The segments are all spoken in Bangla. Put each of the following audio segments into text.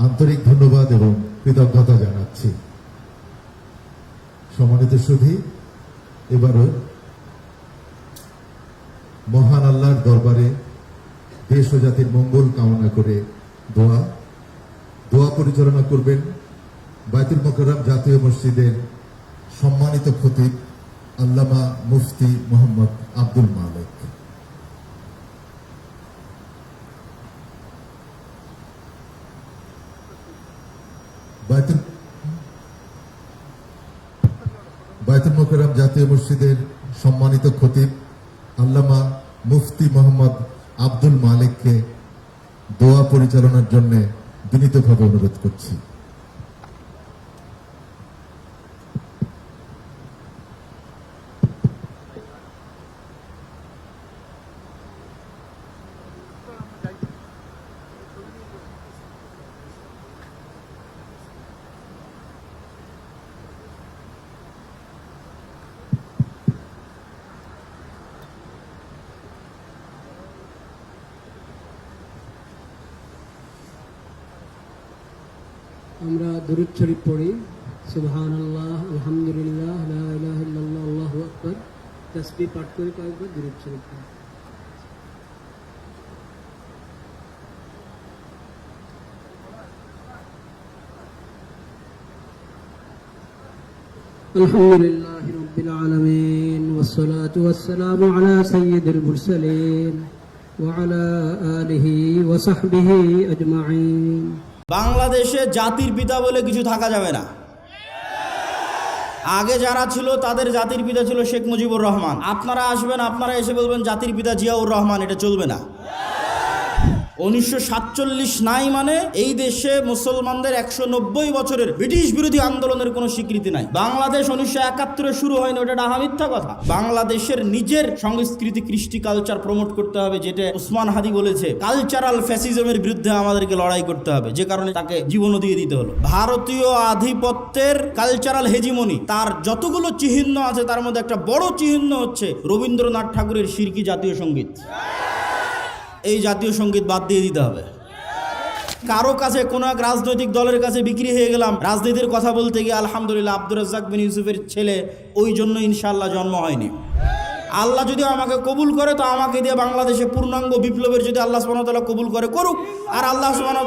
আন্তরিক ধন্যবাদ এবং কৃতজ্ঞতা জানাচ্ছি। সম্মানিত সুধী, এবারও মহান আল্লাহর দরবারে দেশ ও জাতির মঙ্গল কামনা করে দোয়া পরিচালনা করবেন বায়তুল মোকাররম জাতীয় মসজিদের সম্মানিত খতিব আল্লামা মুফতি মোহাম্মদ আব্দুল মালেক। বায়তুল মোকাররম জাতীয় মসজিদের সম্মানিত খতিব আল্লামা মুফতি মোহাম্মদ আব্দুল মালেককে দোয়া পরিচালনার জন্য বিনীতভাবে অনুরোধ করছি। আমরা দুরূদ শরীফ পড়ি। সুবহানাল্লাহ, আলহামদুলিল্লাহ, লা ইলাহা ইল্লাল্লাহ, আল্লাহু আকবার। তাসবিহ পাঠ করে কয়েকবার দুরূদ শরীফ পড়ি। আলহামদুলিল্লাহি রাব্বিল আলামিন ওয়াসসালাতু ওয়াসসালামু আলা সাইয়্যিদিল মুরসালিন ওয়া আলা আলিহি ওয়া সাহবিহি আজমাইন। বাংলাদেশে জাতির পিতা বলে কিছু থাকা যাবে না। আগে যারা ছিল তাদের জাতির পিতা ছিল শেখ মুজিবুর রহমান। আপনারা আসবেন, আপনারা এসে বলবেন জাতির পিতা জিয়াউর রহমান, এটা চলবে না। 1947 নাই মানে এই দেশে মুসলমানদের 190 বছরের ব্রিটিশ বিরোধী আন্দোলনের কোনো স্বীকৃতি নাই। বাংলাদেশ 1971 শুরু হয়নি, ওটা ডাহা মিথ্যা কথা। বাংলাদেশের নিজের সংস্কৃতি কৃষ্টি কালচার প্রমোট করতে হবে, যেটা উসমান হাদি বলেছে কালচারাল ফ্যাসিজমের বিরুদ্ধে আমাদেরকে লড়াই করতে হবে, যে কারণে তাকে জীবনও দিয়ে দিতে হলো। ভারতীয় আধিপত্যের কালচারাল হেজিমনি তার যতগুলো চিহ্ন আছে তার মধ্যে একটা বড় চিহ্ন হচ্ছে রবীন্দ্রনাথ ঠাকুরের শিরকি জাতীয় সঙ্গীত। এই জাতীয় সঙ্গীত বাদ দিয়ে দিতে হবে। কারো কাছে কোনো এক রাজনৈতিক দলের কাছে বিক্রি হয়ে গেলাম রাজনীতির কথা বলতে গিয়ে, আলহামদুলিল্লাহ আব্দুর রাজ্জাক বিন ইউসুফের ছেলে ওই জন্য ইনশাআল্লাহ জন্ম হয়নি। আল্লাহ যদি আমাকে কবুল করে তো আমাকে দিয়ে বাংলাদেশে পূর্ণাঙ্গ বিপ্লবের যদি আল্লাহ সুবহানাহু ওয়া তাআলা কবুল করে করুক, আর আল্লাহ সুবহানাহু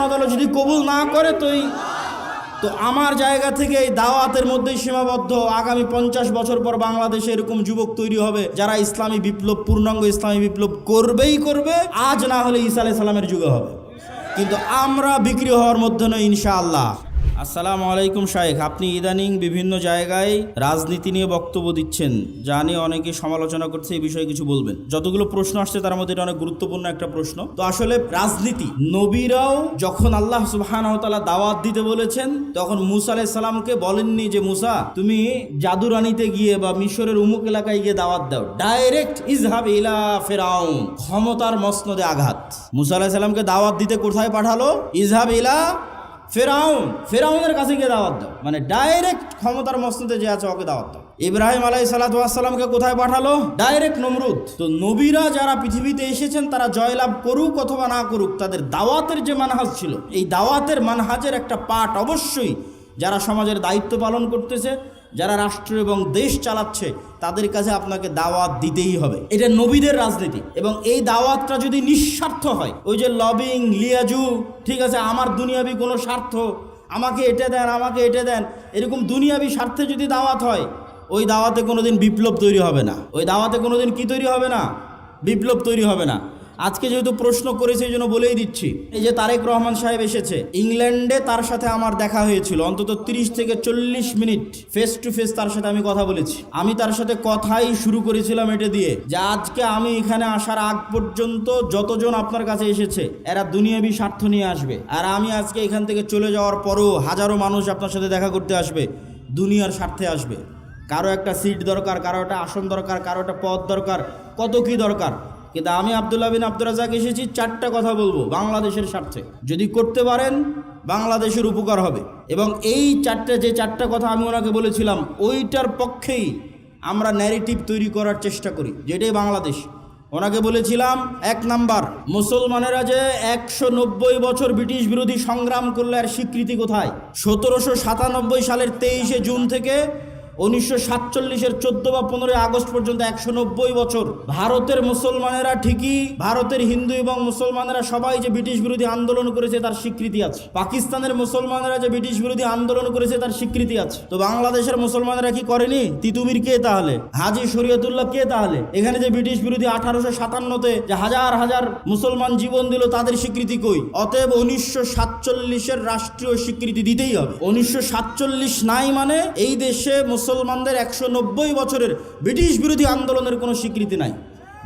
ওয়া তাআলা যদি কবুল না করে তো আমার জায়গা থেকে এই দাওয়াতের মধ্যেই সীমাবদ্ধ। আগামী 50 বছর পর বাংলাদেশে এরকম যুবক তৈরি হবে যারা ইসলামী বিপ্লব, পূর্ণাঙ্গ ইসলামী বিপ্লব করবেই করবে। আজ না হলে ঈসা আলাইহিস সালামের যুগে হবে, কিন্তু আমরা বিক্রি হওয়ার মধ্যে নয় ইনশাআল্লাহ। আসসালামু আলাইকুম শাইখ, আপনি ইদানিং বিভিন্ন জায়গায় রাজনীতি নিয়ে বক্তব্য দিচ্ছেন, যা নিয়ে অনেকে সমালোচনা করছে, এই বিষয়ে কিছু বলবেন? যতগুলো প্রশ্ন আসছে তার মধ্যে এটা অনেক গুরুত্বপূর্ণ একটা প্রশ্ন। তো আসলে রাজনীতি, নবীরাও যখন আল্লাহ সুবহানাহু ওয়া তাআলা দাওয়াত দিতে বলেছেন তখন মুসা আলাইহিস সালামকে বলেননি যে মুসা তুমি জাদুরানিতে গিয়ে বা মিশরের উমুক এলাকায় গিয়ে দাওয়াত দাও, ডাইরেক্ট ইজহাব ইলা ফিরাউন, ক্ষমতার মসনদে আঘাত। মুসা আলাইহিস সালামকে দাওয়াত দিতে কোথায় পাঠালো? ইজহাব ইলা ফেরাউনের কাছে গিয়ে দাওয়াত দাও, মানে ডাইরেক্ট ক্ষমতার মসনদে যে আছে ওকে দাওয়াত দাও। ইব্রাহিম আলাইহিস সালাতু ওয়াস সালামকে কোথায় পাঠালো? ডাইরেক্ট নমরুদ। তো নবীরা যারা পৃথিবীতে এসেছেন তারা জয়লাভ করুক অথবা না করুক, তাদের দাওয়াতের যে মানহাজ ছিল, এই দাওয়াতের মানহাজের একটা পার্ট অবশ্যই যারা সমাজের দায়িত্ব পালন করতেছে, যারা রাষ্ট্র এবং দেশ চালাচ্ছে, তাদের কাছে আপনাকে দাওয়াত দিতেই হবে। এটা নবীদের রাজনীতি। এবং এই দাওয়াতটা যদি নিঃস্বার্থ হয়, ওই যে লবিং, লিয়াজু, ঠিক আছে, আমার দুনিয়াবি কোনো স্বার্থ, আমাকে এটা দেন, আমাকে এটা দেন, এরকম দুনিয়াবি স্বার্থে যদি দাওয়াত হয়, ওই দাওয়াতে কোনোদিন বিপ্লব তৈরি হবে না। ওই দাওয়াতে কোনোদিন কি তৈরি হবে না? বিপ্লব তৈরি হবে না। আজকে যেহেতু প্রশ্ন করেছে এই জন্য বলেই দিচ্ছি, এই যে তারেক রহমান সাহেব এসেছে ইংল্যান্ডে, তার সাথে আমার দেখা হয়েছিল অন্তত 30 থেকে 40 মিনিট ফেস টু ফেস তার সাথে আমি কথা বলেছি। আমি তার সাথে কথাই শুরু করেছিলাম এটা দিয়ে যে আজকে আমি এখানে আসার আগ পর্যন্ত যতজন আপনার কাছে এসেছে এরা দুনিয়াবি স্বার্থ নিয়ে আসবে, আর আমি আজকে এখান থেকে চলে যাওয়ার পরও হাজারো মানুষ আপনার সাথে দেখা করতে আসবে, দুনিয়ার স্বার্থে আসবে। কারো একটা সিট দরকার, কারো একটা আসন দরকার, কারো একটা পদ দরকার, কত কি দরকার। কিন্তু আমি আব্দুল্লাহ বিন আব্দুর রাজ্জাক এসেছি 4টা কথা বলবো বাংলাদেশের স্বার্থে। যদি করতে পারেন বাংলাদেশের উপকার হবে। এবং এই যে চারটা কথা আমি ওনাকে বলেছিলাম, ওইটার পক্ষেই আমরা ন্যারেটিভ তৈরি করার চেষ্টা করি, যেটাই বাংলাদেশ। ওনাকে বলেছিলাম, ১ নাম্বার, মুসলমানেরা যে ১৯০ বছর ব্রিটিশ বিরোধী সংগ্রাম করলে আর স্বীকৃতি কোথায়? ১৭৯৭ সালের ২৩শে জুন থেকে ১৯৪৭-এর ১৪ বা ১৫ আগস্ট পর্যন্ত ১৯০ বছর ভারতের মুসলমানেরা ঠিকই, ভারতের হিন্দু এবং মুসলমানেরা সবাই যে ব্রিটিশ বিরোধী আন্দোলন করেছে তার স্বীকৃতি আছে। পাকিস্তানের মুসলমানেরা যে ব্রিটিশ বিরোধী আন্দোলন করেছে তার স্বীকৃতি আছে। তো বাংলাদেশের মুসলমানেরা কি করেনি? তিতুমির কে তাহলে? হাজী শরীয়তুল্লাহ কে তাহলে? এখানে যে ব্রিটিশ বিরোধী ১৮৫৭-তে যে হাজার হাজার মুসলমান জীবন দিল তাদের স্বীকৃতি কই? অতএব ১৯৪৭-এর রাষ্ট্রীয় স্বীকৃতি দিতেই হবে। ১৯৪৭ নাই মানে এই দেশে মুসলমানদের ১৯০ বছরের ব্রিটিশ বিরোধী আন্দোলনের কোনো স্বীকৃতি নাই।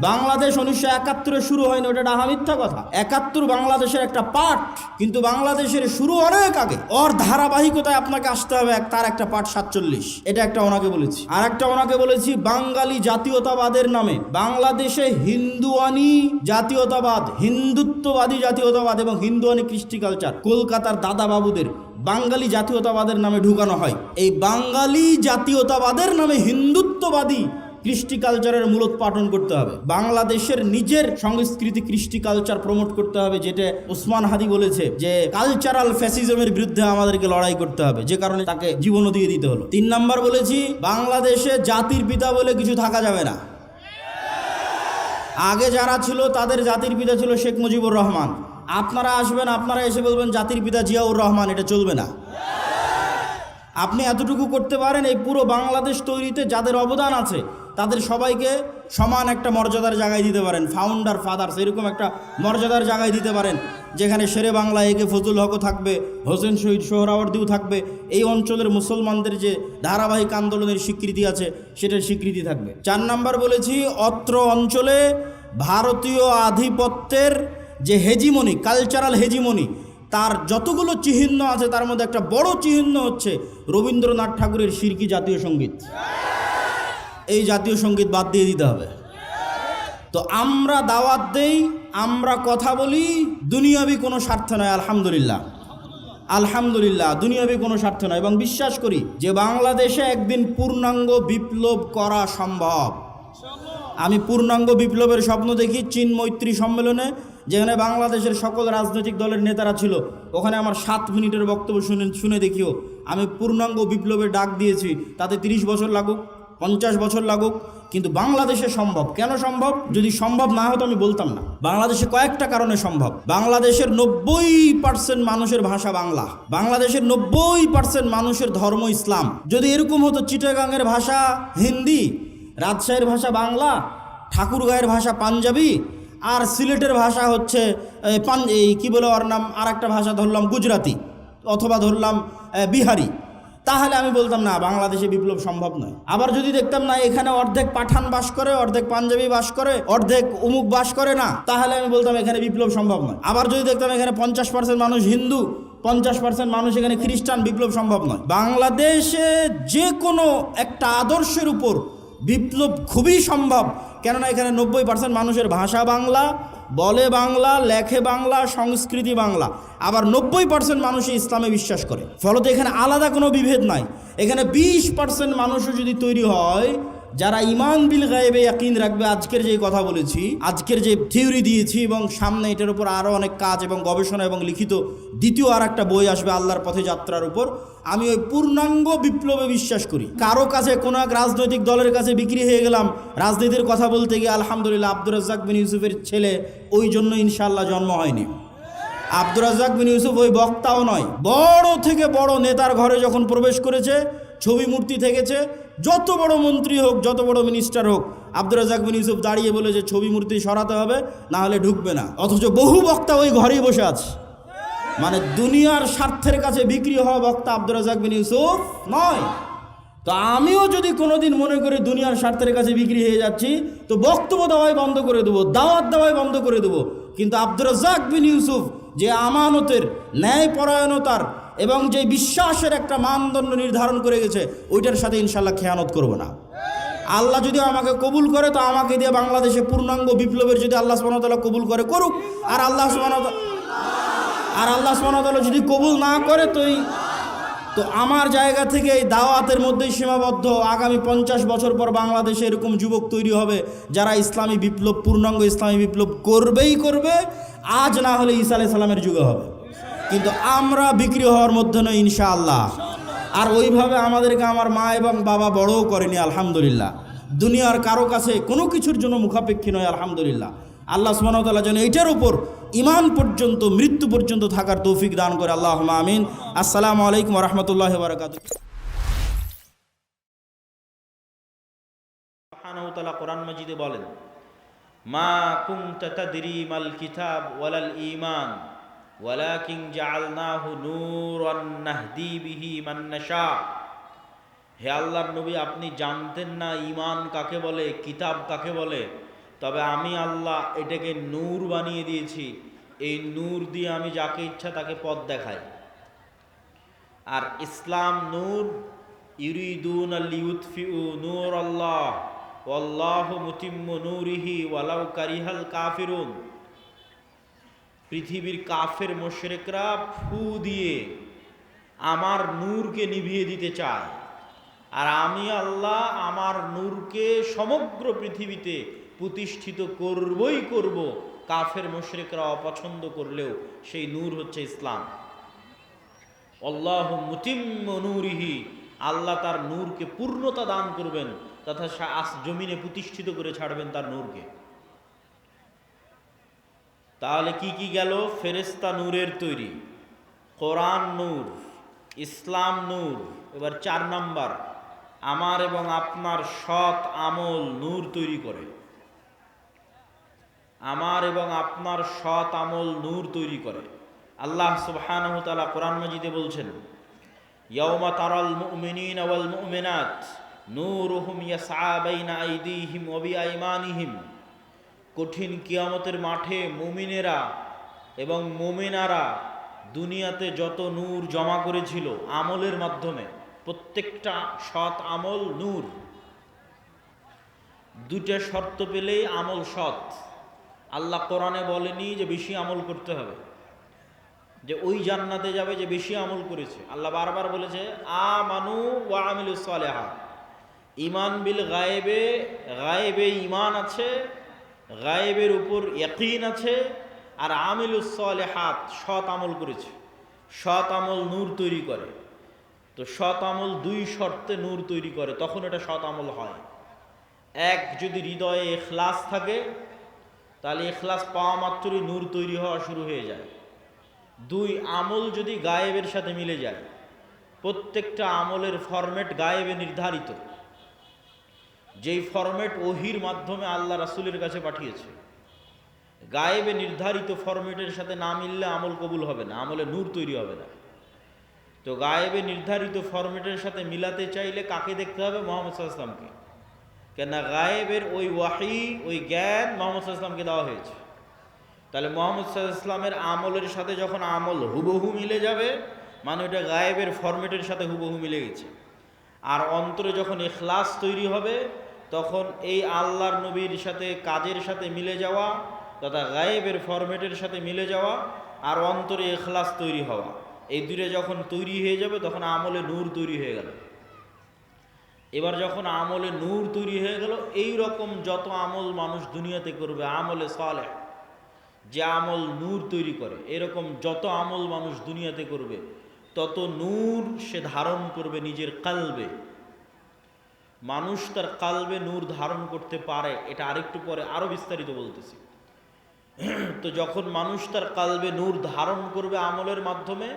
বাংলাদেশ ১৯৭১-এ শুরু হয়নি, ওটা ডাহা মিথ্যা কথা। ৭১ বাংলাদেশের একটা পার্ট, কিন্তু বাংলাদেশের শুরু অনেক আগে। ওর ধারাবাহিকতায় আপনাকে আসতে হবে, তার একটা পার্ট ৪৭। এটা একটা ওনাকে বলেছি। আর একটা ওনাকে বলেছি, বাঙালি জাতীয়তাবাদের নামে বাংলাদেশে হিন্দুয়ানি জাতীয়তাবাদ, হিন্দুত্ববাদী জাতীয়তাবাদ এবং হিন্দুয়ানি কৃষ্টি কালচার কলকাতার দাদাবাবুদের বাঙালি জাতীয়তাবাদের নামে ঢুকানো হয়। এই বাঙালি জাতীয়তাবাদের নামে হিন্দুত্ববাদী কৃষ্টি কালচারের মূলোৎপাটন করতে হবে। বাংলাদেশের নিজের সংস্কৃতি কৃষ্টি কালচার প্রমোট করতে হবে, যেটা ওসমান হাদি বলেছে যে কালচারাল ফ্যাসিজমের বিরুদ্ধে আমাদেরকে লড়াই করতে হবে, যে কারণে তাকে জীবনও দিয়ে দিতে হলো। ৩ নাম্বার বলেছি, বাংলাদেশে জাতির পিতা বলে কিছু থাকা যাবে না। আগে যারা ছিল তাদের জাতির পিতা ছিল শেখ মুজিবুর রহমান। আপনারা আসবেন, আপনারা এসে বলবেন জাতির পিতা জিয়াউর রহমান, এটা চলবে না। আপনি এতটুকু করতে পারেন, এই পুরো বাংলাদেশ তৈরিতে যাদের অবদান আছে তাদের সবাইকে সমান একটা মর্যাদার জায়গায় দিতে পারেন। ফাউন্ডার ফাদার্স এরকম একটা মর্যাদার জায়গায় দিতে পারেন, যেখানে শেরে বাংলা একে ফজল হকও থাকবে, হোসেন শহীদ সোহরাওয়ার্দীও থাকবে। এই অঞ্চলের মুসলমানদের যে ধারাবাহিক আন্দোলনের স্বীকৃতি আছে সেটার স্বীকৃতি থাকবে। ৪ নাম্বার বলেছি, অত্র অঞ্চলে ভারতীয় আধিপত্যের যে হেজিমনি, কালচারাল হেজিমনি, তার যতগুলো চিহ্ন আছে তার মধ্যে একটা বড় চিহ্ন হচ্ছে রবীন্দ্রনাথ ঠাকুরের শিরকি জাতীয় সঙ্গীত। এই জাতীয় সঙ্গীত বাদ দিয়ে দিতে হবে। তো আমরা দাওয়াত দেই, আমরা কথা বলি, দুনিয়াবি কোনো স্বার্থ নয়। আলহামদুলিল্লাহ, আলহামদুলিল্লাহ, দুনিয়াবি কোনো স্বার্থ নয়। এবং বিশ্বাস করি যে বাংলাদেশে একদিন পূর্ণাঙ্গ বিপ্লব করা সম্ভব। আমি পূর্ণাঙ্গ বিপ্লবের স্বপ্ন দেখি চীন মৈত্রী সম্মেলনে, যেখানে বাংলাদেশের সকল রাজনৈতিক দলের নেতারা ছিল। ওখানে আমার 7 মিনিটের বক্তব্য শুনে দেখিও। আমি পূর্ণাঙ্গ বিপ্লবের ডাক দিয়েছি, তাতে 30 বছর লাগুক, 50 বছর লাগুক, কিন্তু বাংলাদেশে সম্ভব। কেন সম্ভব? যদি সম্ভব না হতো আমি বলতাম না। বাংলাদেশে কয়েকটা কারণে সম্ভব। বাংলাদেশের 90% মানুষের ভাষা বাংলা, বাংলাদেশের 90% মানুষের ধর্ম ইসলাম। যদি এরকম হতো চিটাগাংয়ের ভাষা হিন্দি, রাজশাহীর ভাষা বাংলা, ঠাকুরগাঁয়ের ভাষা পাঞ্জাবি, আর সিলেটের ভাষা হচ্ছে এই কী বলে ওর নাম, আর একটা ভাষা ধরলাম গুজরাতি অথবা ধরলাম বিহারি, তাহলে আমি বলতাম না বাংলাদেশে বিপ্লব সম্ভব নয়। আবার যদি দেখতাম না এখানে অর্ধেক পাঠান বাস করে, অর্ধেক পাঞ্জাবি বাস করে, অর্ধেক উমুক বাস করে না, তাহলে আমি বলতাম এখানে বিপ্লব সম্ভব নয়। আবার যদি দেখতাম এখানে 50% মানুষ হিন্দু, 50% মানুষ এখানে খ্রিস্টান, বিপ্লব সম্ভব নয়। বাংলাদেশে যে কোনো একটা আদর্শের উপর বিপ্লব খুবই সম্ভব, কেননা এখানে 90% মানুষের ভাষা বাংলা, বলে বাংলা, লেখে বাংলা, সংস্কৃতি বাংলা। আবার 90% মানুষই ইসলামে বিশ্বাস করে। ফলত এখানে আলাদা কোনো বিভেদ নাই। এখানে 20% মানুষও যদি তৈরি হয় যারা ইমান বিল গায়েবে ইয়াকিন রাখবে, আজকের যে কথা বলেছি, আজকের যে থিওরি দিয়েছি, এবং সামনে এটার উপর আরও অনেক কাজ এবং গবেষণা এবং লিখিত দ্বিতীয় আর একটা বই আসবে আল্লাহর পথে যাত্রার উপর, আমি ওই পূর্ণাঙ্গ বিপ্লবে বিশ্বাস করি। কারো কাছে কোনো এক রাজনৈতিক দলের কাছে বিক্রি হয়ে গেলাম রাজনীতির কথা বলতে গিয়ে, আলহামদুলিল্লাহ আব্দুর রাজ্জাক বিন ইউসুফের ছেলে, ওই জন্য ইনশাআল্লাহ জন্ম হয়নি। আব্দুর রাজ্জাক বিন ইউসুফ ওই বক্তাও নয়, বড় থেকে বড় নেতার ঘরে যখন প্রবেশ করেছে ছবি মূর্তি থেকেছে, যত বড় মন্ত্রী হোক, যত বড় মিনিস্টার হোক, আব্দুর রাজ্জাক বিন ইউসুফ দাঁড়িয়ে বলে যে ছবি মূর্তি সরাতে হবে, না হলে ঢুকবে না। অথচ বহু বক্তা ওই ঘরেই বসে আছে। মানে দুনিয়ার স্বার্থের কাছে বিক্রি হওয়া বক্তা আব্দুর রাজ্জাক বিন ইউসুফ নয়। তো আমিও যদি কোনোদিন মনে করি দুনিয়ার স্বার্থের কাছে বিক্রি হয়ে যাচ্ছি, তো বক্তব্য দেওয়াই বন্ধ করে দেবো, দাওয়াত দেওয়াই বন্ধ করে দেবো। কিন্তু আব্দুর রাজ্জাক বিন ইউসুফ যে আমানতের, ন্যায়পরায়ণতার এবং যে বিশ্বাসের একটা মানদণ্ড নির্ধারণ করে গেছে, ওইটার সাথে ইনশাল্লাহ খেয়ানত করব না। আল্লাহ যদি আমাকে কবুল করে, তো আমাকে দিয়ে বাংলাদেশে পূর্ণাঙ্গ বিপ্লবের যদি আল্লাহ সুবহানাহু ওয়া তাআলা কবুল করে, করুক। আর আল্লাহ সুবহানাহু ওয়া তাআলা যদি কবুল না করে, তো তো আমার জায়গা থেকে এই দাওয়াতের মধ্যেই সীমাবদ্ধ। আগামী 50 বছর পর বাংলাদেশে এরকম যুবক তৈরি হবে যারা ইসলামী বিপ্লব, পূর্ণাঙ্গ ইসলামী বিপ্লব করবেই করবে, আজ না হলে ঈসা আলাইহিস সালামের যুগে হবে। কিন্তু আমরা বিক্রি হওয়ার মধ্যে নই ইনশাআল্লাহ। আর ওইভাবে আমাদেরকে আমার মা এবং বাবা বড়ও করেনি আলহামদুলিল্লাহ। দুনিয়ার কারো কাছে কোনো কিছুর জন্য মুখাপেক্ষী নয় আলহামদুলিল্লাহ। আল্লাহ সুবহানাহু ওয়া তাআলা যেন এইটার উপর ঈমান পর্যন্ত, মৃত্যু পর্যন্ত থাকার তৌফিক দান করে, আল্লাহুম্মা আমিন। আসসালামু আলাইকুম ওয়া রাহমাতুল্লাহি ওয়া বারাকাতুহু। সুবহানাহু ওয়া তাআলা কোরআন মাজিদে বলেন, মা কুনতা তাদরি মাল কিতাব ওয়ালাল ঈমান ওয়ালাকিন জাআলনাহু নূরান নাহদি বিহি মান নাশা। হে আল্লাহর নবী, আপনি জানতেন না ঈমান কাকে বলে, কিতাব কাকে বলে, তবে আমি আল্লাহ এটাকে নূর বানিয়ে দিয়েছি। এই নূর দিয়ে আমি যাকে ইচ্ছা তাকে পথ দেখাই। আর ইসলাম নূর, ইউরিদুনা লিইউতফিউ নূরাল্লাহ ওয়াল্লাহু মুতিম্মু নূরিহি ওয়ালাউ কারিহাল কাফিরুন। পৃথিবীর কাফের মুশরিকরা ফু দিয়ে আমার নূরকে নিভিয়ে দিতে চায়, আর আমি আল্লাহ আমার নূরকে সমগ্র পৃথিবীতে প্রতিষ্ঠিত করবই করব। কাফের মুশরিকরা অপছন্দ করলেও সেই নূর হচ্ছে ইসলাম। আল্লাহু মুতিম্মু নূরিহি, আল্লাহ তার নূরকে পূর্ণতা দান করবেন তথা জমিনে প্রতিষ্ঠিত করে ছাড়বেন তার নূরকে। তাহলে কি কি গেল? ফেরেশতা নূরের তৈরি, কোরআন নূর, ইসলাম নূর। এবার 4 নাম্বার, আমার এবং আপনার সৎ আমল নূর তৈরি করে। আমার এবং আপনার সৎ আমল নূর তৈরি করে। আল্লাহ সুবহানাহু ওয়া তাআলা কোরআন মাজিদে বলছেন, ইয়াউমা তারাল মুমিনিনা ওয়াল মুমিনাত নূরুহুম ইয়াসআ বাইনা আইদিহিম ওয়া বিআইমানিহিম। কঠিন কিয়ামতের মাঠে মুমিনেরা এবং মুমিনারা দুনিয়াতে যত নূর জমা করেছিল আমলের মাধ্যমে, প্রত্যেকটা সৎ আমল নূর। 2টা শর্ত পেলেই আমল সৎ। আল্লাহ কোরআনে বলেনি যে বেশি আমল করতে হবে, যে ওই জান্নাতে যাবে যে বেশি আমল করেছে। আল্লাহ বারবার বলেছে আমানু ওয়া আমিলুস সালিহাত। ঈমান বিল গায়েবে, গায়েবে ঈমান আছে, গায়েবের উপর ইয়াকিন আছে, আর আমিলুস সালিহাত সৎ আমল করেছে। সৎ আমল নূর তৈরি করে। তো সৎ আমল 2 শর্তে নূর তৈরি করে, তখন এটা সৎ আমল হয়। 1, যদি হৃদয়ে ইখলাস থাকে, তাহলে ইখলাস পাওয়া মাত্রই নূর তৈরি হওয়া শুরু হয়ে যায়। 2, আমল যদি গায়েবের সাথে মিলে যায়। প্রত্যেকটা আমলের ফরম্যাট গায়েবে নির্ধারিত, যেই ফরম্যাট ওহির মাধ্যমে আল্লাহ রাসূলের কাছে পাঠিয়েছে। গায়েবে নির্ধারিত ফরম্যাটের সাথে না মিললে আমল কবুল হবে না, আমলে নূর তৈরি হবে না। তো গায়েবে নির্ধারিত ফরম্যাটের সাথে মিলাতে চাইলে কাকে দেখতে হবে? মুহাম্মদ সাল্লাল্লাহু আলাইহি ওয়াসাল্লামকে। কেন গায়েবের ওই ওয়াহি, ওই জ্ঞান মুহাম্মদ সাল্লাল্লাহু আলাইহি ওয়াসাল্লামকে দেওয়া হয়েছে। তাহলে মুহাম্মদ সাল্লাল্লাহু আলাইহি ওয়াসাল্লামের আমলের সাথে যখন আমল হুবহু মিলে যাবে, মানে ওটা গায়েবের ফরম্যাটের সাথে হুবহু মিলে গেছে। আর অন্তরে যখন ইখলাস তৈরি হবে, তখন এই আল্লাহর নবীর সাথে কাজের সাথে মিলে যাওয়া তথা গায়েবের ফরম্যাটের সাথে মিলে যাওয়া আর অন্তরে ইখলাস তৈরি হওয়া, এই 2টা যখন তৈরি হয়ে যাবে তখন আমলে নূর তৈরি হয়ে গেল। এবার যখন আমলে নূর তৈরি হয়ে গেল, এই রকম যত আমল মানুষ দুনিয়াতে করবে, আমলে সালেহ, যে আমল নূর তৈরি করে, এরকম যত আমল মানুষ দুনিয়াতে করবে তত নূর সে ধারণ করবে নিজের কালবে। মানুষ তার কালবে নূর ধারণ করতে পারে, এটা আরেকটু পরে আরো বিস্তারিত বলতেছি। তো যখন মানুষ তার কালবে নূর ধারণ করবে আমলের মাধ্যমে,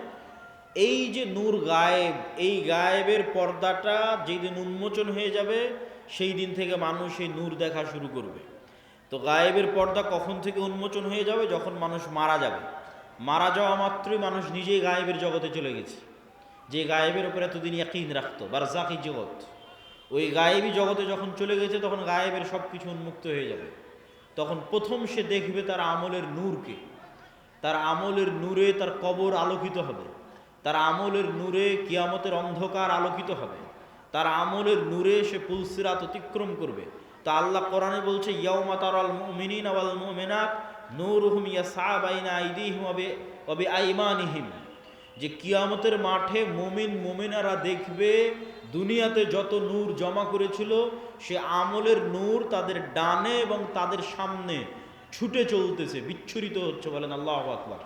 এই যে নূর গায়েব, এই গায়েবের পর্দাটা যেদিন উন্মোচন হয়ে যাবে, সেই দিন থেকে মানুষ এই নূর দেখা শুরু করবে। তো গায়েবের পর্দা কখন থেকে উন্মোচন হয়ে যাবে? যখন মানুষ মারা যাবে। মারা যাওয়া মাত্রই মানুষ নিজেই গায়েবের জগতে চলে গেছে। যে গায়েবের উপরে এতদিন ইয়াকিন রাখতো, বারজাকি জগৎ, ওই গায়েবী জগতে যখন চলে গেছে তখন গায়েবের সব কিছু উন্মুক্ত হয়ে যাবে। তখন প্রথম সে দেখবে তার আমলের নূরকে। তার আমলের নূরে তার কবর আলোকিত হবে, তার আমলের নূরে কিয়ামতের অন্ধকার আলোকিত হবে, তার আমলের নূরে সে পুলসিরাত অতিক্রম করবে। তা আল্লাহ কোরআনে বলছে, ইয়াউমা তারাল মুমিনিনা ওয়াল মুমিনাত নূরুহুম ইয়াসআ বাইনা আইদিহিম ওয়া বিআইমানিহিম। যে কিয়ামতের মাঠে মুমিন মুমিনারা দেখবে দুনিয়াতে যত নূর জমা করেছিল সে আমলের নূর তাদের ডানে এবং তাদের সামনে ছুটে চলতেছে, বিচ্ছুরিত হচ্ছে। বলেন আল্লাহু আকবার।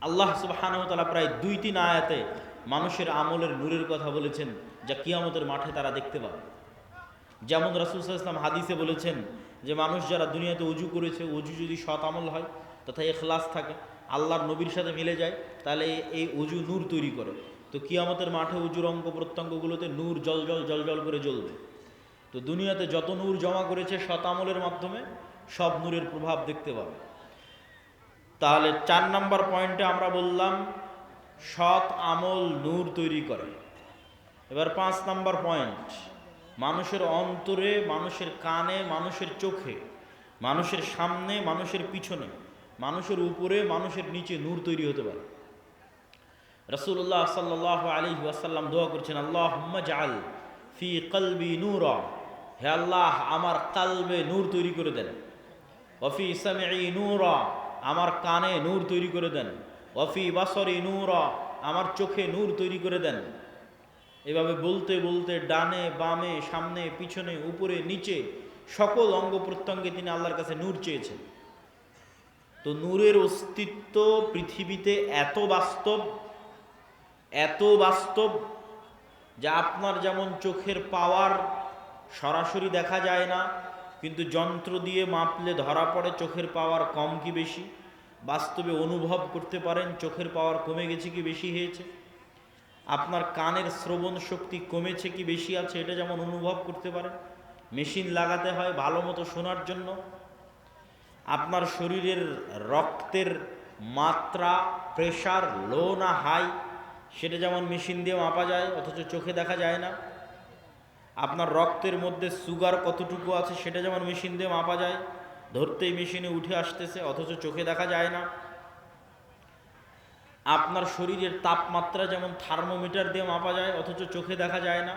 আল্লাহ সুবহানাহু ওয়া তাআলা প্রায় 2-3 আয়াতে মানুষের আমলের নূরের কথা বলেছেন, যা কিয়ামতের মাঠে তারা দেখতে পাবে। যেমন রাসূল সাল্লাল্লাহু আলাইহি ওয়াসাল্লাম হাদিসে বলেছেন যে মানুষ যারা দুনিয়াতে উজু করেছে, উজু যদি সৎ আমল হয় তথা ইখলাস থাকে, আল্লাহর নবীর সাথে মিলে যায়, তাহলে এই উজু নূর তৈরি করে। তো কিয়ামতের মাঠে উজুর অঙ্গ প্রত্যঙ্গগুলোতে নূর জল জল করে জ্বলবে। তো দুনিয়াতে যত নূর জমা করেছে সৎ আমলের মাধ্যমে, সব নূরের প্রভাব দেখতে পাবে। তাহলে 4 নম্বর পয়েন্টে আমরা বললাম সৎ আমল নূর তৈরি করে। এবার 5 নম্বর পয়েন্ট, মানুষের অন্তরে, মানুষের কানে, মানুষের চোখে, মানুষের সামনে, মানুষের পিছনে, মানুষের উপরে, মানুষের নিচে নূর তৈরি হতে পারে। রাসূলুল্লাহ সাল্লাল্লাহু আলাইহি ওয়াসাল্লাম দোয়া করছেন, আল্লাহুম্মা জাআল ফি কলবি নূরা, হে আল্লাহ আমার কালবে নূর তৈরি করে দেন। ওয়া ফি সামঈ নূরা, আমার কানে নূর তৈরি করে দেন। ওয়া ফি বাসরি নূরা, আমার চোখে নূর তৈরি করে দেন। এভাবে বলতে বলতে ডানে বামে, সামনে পিছনে, উপরে নিচে সকল অঙ্গ প্রত্যঙ্গে তিনি আল্লাহর কাছে নূর চেয়েছেন। তো নূরের অস্তিত্ব পৃথিবীতে এত বাস্তব যে আপনার যেমন চোখের পাওয়ার সরাসরি দেখা যায় না, কিন্তু যন্ত্র দিয়ে মাপলে ধরা পড়ে চোখের পাওয়ার কম কি বেশি। বাস্তবে অনুভব করতে পারেন চোখের পাওয়ার কমে গেছে কি বেশি হয়েছে। আপনার কানের শ্রবণ শক্তি কমেছে কি বেশি আছে, এটা যেমন অনুভব করতে পারেন। মেশিন লাগাতে হয় ভালো মতো শোনার জন্য। আপনার শরীরের রক্তের মাত্রা, প্রেশার লো না হাই, সেটা যেমন মেশিন দিয়ে মাপা যায়, অথচ চোখে দেখা যায় না। আপনার রক্তের মধ্যে সুগার কতটুকু আছে সেটা যেমন মেশিন দিয়ে মাপা যায়, ধরতেই মেশিনে উঠে আসতেছে, অথচ চোখে দেখা যায় না। আপনার শরীরের তাপমাত্রা যেমন থার্মোমিটার দিয়ে মাপা যায়, অথচ চোখে দেখা যায় না।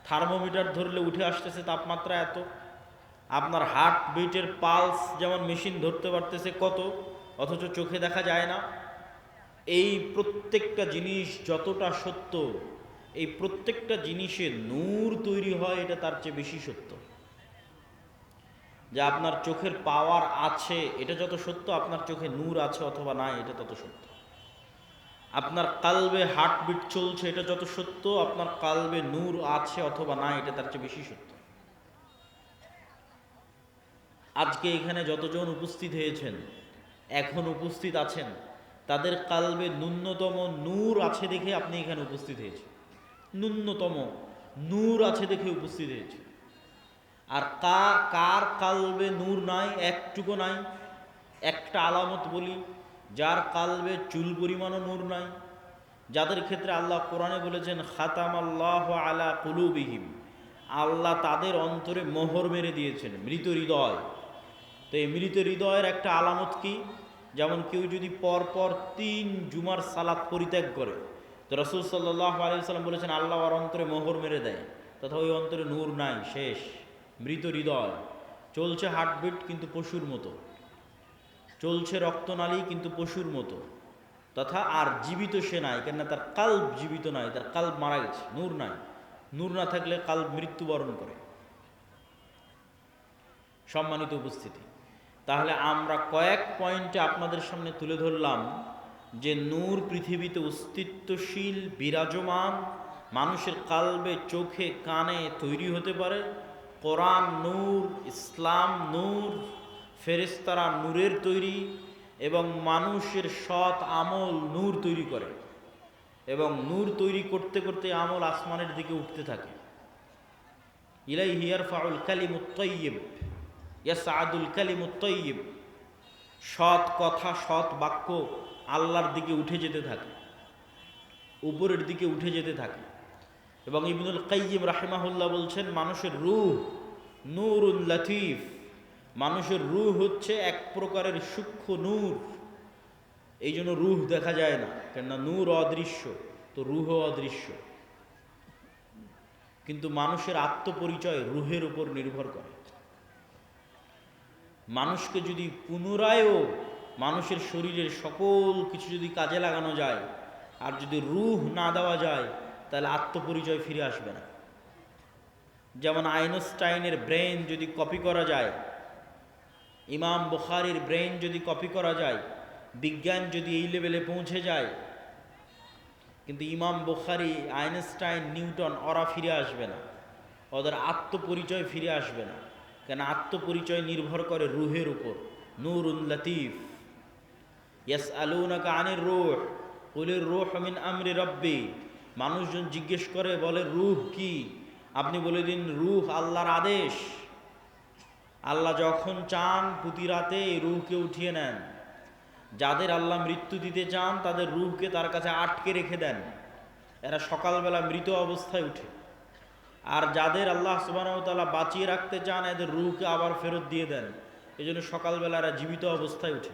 থার্মোমিটার ধরলে উঠে আসতেছে তাপমাত্রা এত। আপনার হার্ট বিটের পালস যেমন মেশিন ধরতে পারতেছে কত, অথচ চোখে দেখা যায় না। এই প্রত্যেকটা জিনিস যতটা সত্য, এই প্রত্যেকটা জিনিসে নূর তৈরি হয়, এটা তার চেয়ে বেশি সত্য। যে আপনার চোখের পাওয়ার আছে এটা যত সত্য, আপনার চোখে নূর আছে অথবা নাই এটা তত সত্য। আপনার কালবে হার্টবিট চলছে এটা যত সত্য, আপনার কালবে নূর আছে অথবা নাই এটা তার চেয়ে বেশি সত্য। আজকে এখানে যতজন উপস্থিত হয়েছেন, এখন উপস্থিত আছেন, তাদের কালবে ন্যূনতম নূর আছে দেখে আপনি এখানে উপস্থিত হয়েছেন। ন্যূনতম নূর আছে দেখে উপস্থিত হয়েছে। আর কার কালবে নূর নাই, একটুকু নাই। একটা আলামত বলি, যার কালবে চুল পরিমাণও নূর নাই, যাদের ক্ষেত্রে আল্লাহ কোরআনে বলেছেন খাতামাল্লাহু আলা কুলুবিহিম, আল্লাহ তাদের অন্তরে মোহর মেরে দিয়েছেন, মৃত হৃদয়। তো এই মৃত হৃদয়ের একটা আলামত কি? যেমন কেউ যদি পরপর 3 জুমার সালাত পরিত্যাগ করে, তো রাসূল সাল্লাল্লাহু আলাইহি ওয়াসাল্লাম বলেছেন আল্লাহ ওর অন্তরে মোহর মেরে দেয়, তথা ওই অন্তরে নূর নাই, শেষ, মৃত হৃদয়। চলছে হার্টবিট কিন্তু পশুর মতো, চলছে রক্তনালী কিন্তু পশুর মতো, তথা আর জীবিত সে নাই, কেননা তার কাল্ব জীবিত নাই, তার কাল্ব মারা গেছে, নূর নাই। নূর না থাকলে কাল্ব মৃত্যুবরণ করে। সম্মানিত উপস্থিতি, তাহলে আমরা কয়েক পয়েন্টে আপনাদের সামনে তুলে ধরলাম যে নূর পৃথিবীতে অস্তিত্বশীল, বিরাজমান, মানুষের কালবে, চোখে, কানে তৈরি হতে পারে। কোরআন নূর, ইসলাম নূর, ফেরেশতারা নূরের তৈরি, এবং মানুষের সৎ আমল নূর তৈরি করে। এবং নূর তৈরি করতে করতে আমল আসমানের দিকে উঠতে থাকে। ইলাইহি ইয়ারফাউল কালিমুত তাইয়্যিব ইয়াসআদুল কালিমুত তাইয়্যিব, সৎ কথা, সৎ বাক্য আল্লাহর দিকে উঠে যেতে থাকে, উপরের দিকে উঠে যেতে থাকে। এবং ইবনুল কাইয়্যিম রাহিমাহুল্লাহ বলছেন মানুষের রূহ নূরুন লাতীফ, মানুষের রূহ হচ্ছে এক প্রকারের সূক্ষ্ম নূর। এই জন্য রূহ দেখা যায় না, কেননা নূর অদৃশ্য, তো রূহ অদৃশ্য। কিন্তু মানুষের আত্মপরিচয় রূহের উপর নির্ভর করে। মানুষকে যদি পুনরায়ও মানুষের শরীরের সকল কিছু যদি কাজে লাগানো যায় আর যদি রূহ না দেওয়া যায় তাহলে আত্মপরিচয় ফিরে আসবে না। যেমন আইনস্টাইনের ব্রেন যদি কপি করা যায়, ইমাম বুখারীর ব্রেন যদি কপি করা যায়, বিজ্ঞান যদি এই লেভেলে পৌঁছে যায়, কিন্তু ইমাম বুখারী, আইনস্টাইন, নিউটন ওরা ফিরে আসবে না, ওদের আত্মপরিচয় ফিরে আসবে না। কেন? আত্মপরিচয় নির্ভর করে রুহের উপর। নূরুন লতিফ, ইয়াসআলুনাকা আনির রূহ কুলির রূহ মিন আমরি রব্বি। মানুষজন জিজ্ঞেস করে, বলে রূহ কি? আপনি বলে দিন রূহ আল্লাহর আদেশ। আল্লাহ যখন চান প্রতি রাতে এই রূহকে উঠিয়ে নেন। যাদের আল্লাহ মৃত্যু দিতে চান তাদের রূহকে তার কাছে আটকে রেখে দেন, এরা সকালবেলা মৃত অবস্থায় উঠে। আর যাদের আল্লাহ সুবহানাহু ওয়া তাআলা বাঁচিয়ে রাখতে চান এদের রূহকে আবার ফেরত দিয়ে দেন। এই জন্য সকালবেলা এরা জীবিত অবস্থায় উঠে।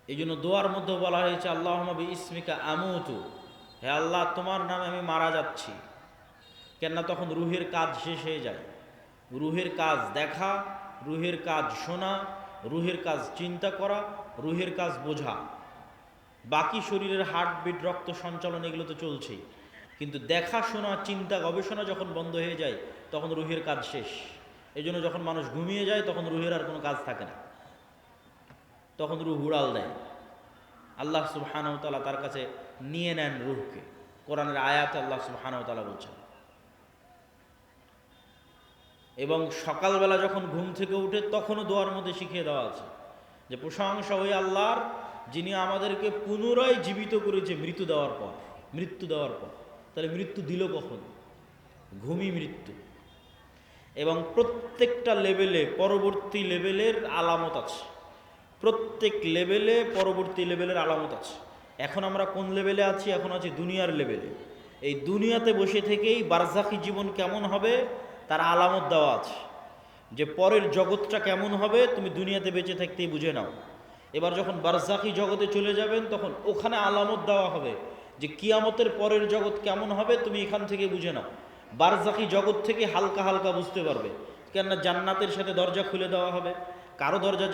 এই জন্য দোয়ার মধ্যে বলা হয়েছে আল্লাহুম্মা বিইসমিকা আমুতু, হে আল্লাহ তোমার নামে আমি মারা যাচ্ছি। কেননা তখন রুহের কাজ শেষ হয়ে যায়। রুহের কাজ দেখা, রুহের কাজ শোনা, রুহের কাজ চিন্তা করা, রুহের কাজ বোঝা। বাকি শরীরের হার্টবিট, রক্ত সঞ্চালন এগুলো তো চলছেই, কিন্তু দেখা, শোনা, চিন্তা, গবেষণা যখন বন্ধ হয়ে যায় তখন রুহের কাজ শেষ। এই জন্য যখন মানুষ ঘুমিয়ে যায় তখন রুহের আর কোনো কাজ থাকে না, তখন রুহ উড়াল দেয়। আল্লাহ সুবহানাহু ওয়া তাআলা তার কাছে নিয়ে নেন রুহকে। কোরআনের আয়াতে আল্লাহ সুবহানাহু ওয়া তাআলা বলছেন। এবং সকালবেলা যখন ঘুম থেকে উঠে তখনও দোয়ার মধ্যে শিখিয়ে দেওয়া আছে যে প্রশংসা ওই আল্লাহর যিনি আমাদেরকে পুনরায় জীবিত করেছে মৃত্যু দেওয়ার পর। তাহলে মৃত্যু দিল কখন? ঘুমই মৃত্যু। এবং প্রত্যেকটা লেভেলে পরবর্তী লেভেলের আলামত আছে। প্রত্যেক লেভেলে পরবর্তী লেভেলের আলামত আছে। এখন আমরা কোন লেভেলে আছি? এখন আছি দুনিয়ার লেভেলে। এই দুনিয়াতে বসে থেকেই বারজাখী জীবন কেমন হবে তার আলামত দেওয়া আছে, যে পরের জগৎটা কেমন হবে তুমি দুনিয়াতে বেঁচে থাকতেই বুঝে নাও। এবার যখন বারজাখী জগতে চলে যাবেন তখন ওখানে আলামত দেওয়া হবে যে কিয়ামতের পরের জগৎ কেমন হবে তুমি এখান থেকে বুঝে নাও। বারজাখী জগৎ থেকে হালকা হালকা বুঝতে পারবে, কেননা জান্নাতের সাথে দরজা খুলে দেওয়া হবে। কারো দরজা